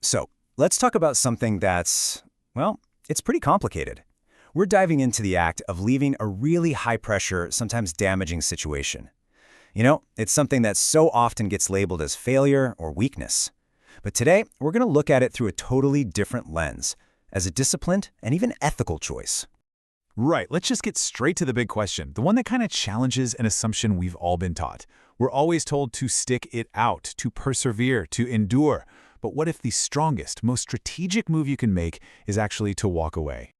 So, let's talk about something that's, well, it's pretty complicated. We're diving into the act of leaving a really high-pressure, sometimes damaging situation. It's something that so often gets labeled as failure or weakness. But today, we're going to look at it through a totally different lens, as a disciplined and even ethical choice. Right, let's just get straight to the big question, the one that kind of challenges an assumption we've all been taught. We're always told to stick it out, to persevere, to endure. But what if the strongest, most strategic move you can make is actually to walk away?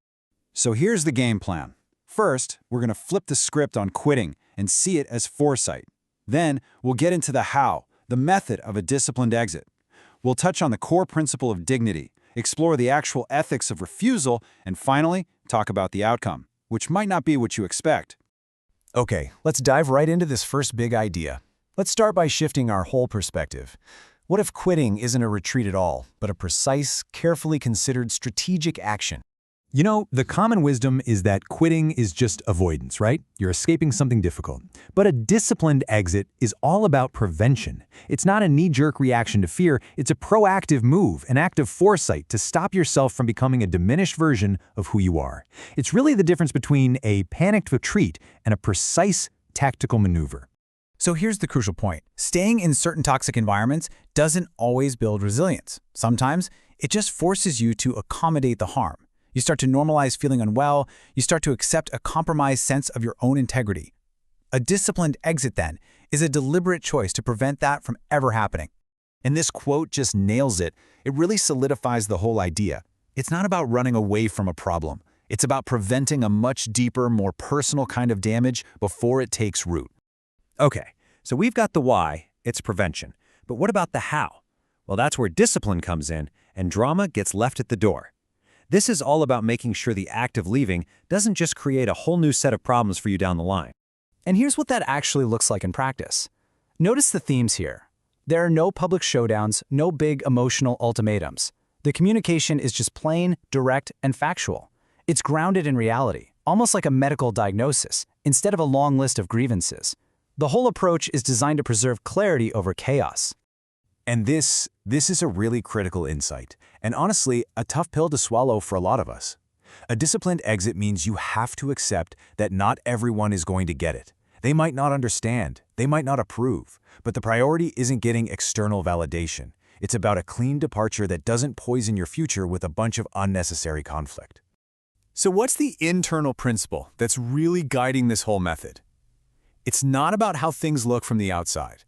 So here's the game plan. First, we're going to flip the script on quitting and see it as foresight. Then, we'll get into the how, the method of a disciplined exit. We'll touch on the core principle of dignity, explore the actual ethics of refusal, and finally, talk about the outcome, which might not be what you expect. Okay, let's dive right into this first big idea. Let's start by shifting our whole perspective. What if quitting isn't a retreat at all, but a precise, carefully considered strategic action? The common wisdom is that quitting is just avoidance, right? You're escaping something difficult. But a disciplined exit is all about prevention. It's not a knee-jerk reaction to fear, it's a proactive move, an act of foresight to stop yourself from becoming a diminished version of who you are. It's really the difference between a panicked retreat and a precise tactical maneuver. So here's the crucial point. Staying in certain toxic environments doesn't always build resilience. Sometimes it just forces you to accommodate the harm. You start to normalize feeling unwell. You start to accept a compromised sense of your own integrity. A disciplined exit, then, is a deliberate choice to prevent that from ever happening. And this quote just nails it. It really solidifies the whole idea. It's not about running away from a problem. It's about preventing a much deeper, more personal kind of damage before it takes root. Okay, so we've got the why, it's prevention. But what about the how? Well, that's where discipline comes in, and drama gets left at the door. This is all about making sure the act of leaving doesn't just create a whole new set of problems for you down the line. And here's what that actually looks like in practice. Notice the themes here. There are no public showdowns, no big emotional ultimatums. The communication is just plain, direct, and factual. It's grounded in reality, almost like a medical diagnosis, instead of a long list of grievances. The whole approach is designed to preserve clarity over chaos. And this is a really critical insight, and honestly, a tough pill to swallow for a lot of us. A disciplined exit means you have to accept that not everyone is going to get it. They might not understand, they might not approve, but the priority isn't getting external validation. It's about a clean departure that doesn't poison your future with a bunch of unnecessary conflict. So what's the internal principle that's really guiding this whole method? It's not about how things look from the outside.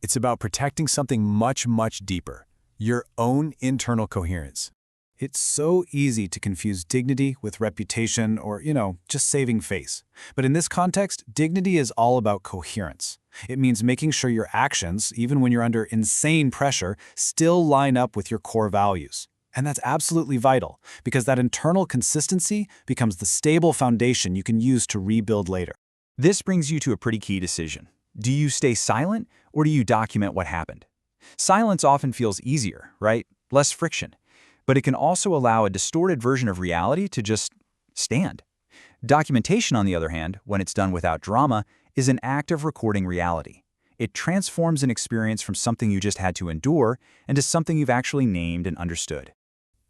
It's about protecting something much, much deeper, your own internal coherence. It's so easy to confuse dignity with reputation or, just saving face. But in this context, dignity is all about coherence. It means making sure your actions, even when you're under insane pressure, still line up with your core values. And that's absolutely vital, because that internal consistency becomes the stable foundation you can use to rebuild later. This brings you to a pretty key decision. Do you stay silent, or do you document what happened? Silence often feels easier, right? Less friction. But it can also allow a distorted version of reality to just stand. Documentation, on the other hand, when it's done without drama, is an act of recording reality. It transforms an experience from something you just had to endure into something you've actually named and understood.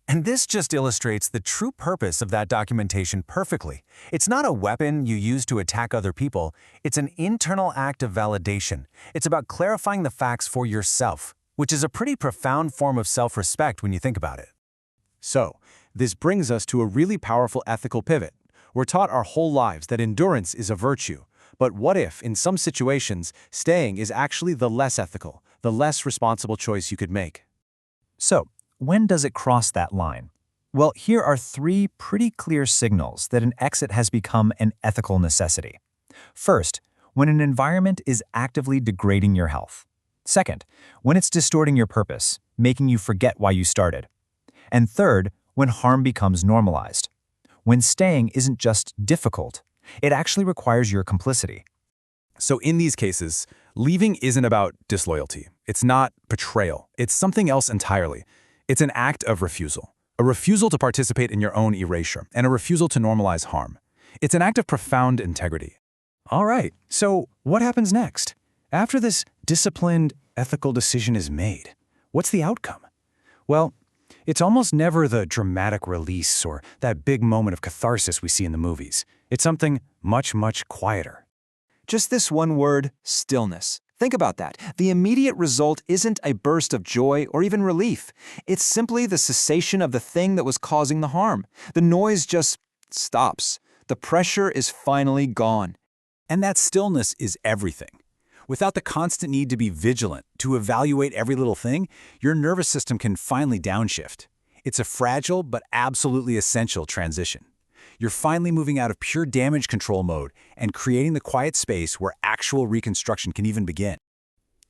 And this just illustrates the true purpose of that documentation perfectly. It's not a weapon you use to attack other people. It's an internal act of validation. It's about clarifying the facts for yourself, which is a pretty profound form of self-respect when you think about it. So, this brings us to a really powerful ethical pivot. We're taught our whole lives that endurance is a virtue. But what if, in some situations, staying is actually the less ethical, the less responsible choice you could make? So, when does it cross that line? Well, here are three pretty clear signals that an exit has become an ethical necessity. First, when an environment is actively degrading your health. Second, when it's distorting your purpose, making you forget why you started. And third, when harm becomes normalized. When staying isn't just difficult, it actually requires your complicity. So in these cases, leaving isn't about disloyalty. It's not betrayal. It's something else entirely. It's an act of refusal. A refusal to participate in your own erasure, and a refusal to normalize harm. It's an act of profound integrity. All right, so what happens next? After this disciplined, ethical decision is made, what's the outcome? Well, It's almost never the dramatic release or that big moment of catharsis we see in the movies. It's something much, much quieter. Just this one word, stillness. Think about that. The immediate result isn't a burst of joy or even relief. It's simply the cessation of the thing that was causing the harm. The noise just stops. The pressure is finally gone. And that stillness is everything. Without the constant need to be vigilant, to evaluate every little thing, your nervous system can finally downshift. It's a fragile but absolutely essential transition. You're finally moving out of pure damage control mode and creating the quiet space where actual reconstruction can even begin.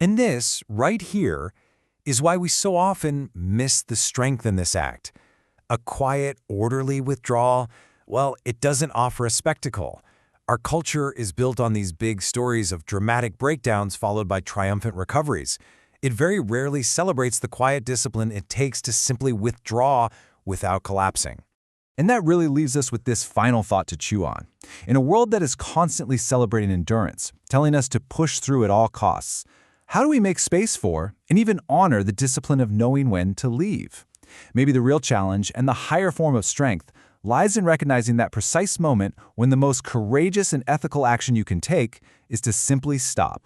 And this, right here, is why we so often miss the strength in this act. A quiet, orderly withdrawal, well, it doesn't offer a spectacle. Our culture is built on these big stories of dramatic breakdowns followed by triumphant recoveries. It very rarely celebrates the quiet discipline it takes to simply withdraw without collapsing. And that really leaves us with this final thought to chew on. In a world that is constantly celebrating endurance, telling us to push through at all costs, how do we make space for and even honor the discipline of knowing when to leave? Maybe the real challenge and the higher form of strength lies in recognizing that precise moment when the most courageous and ethical action you can take is to simply stop.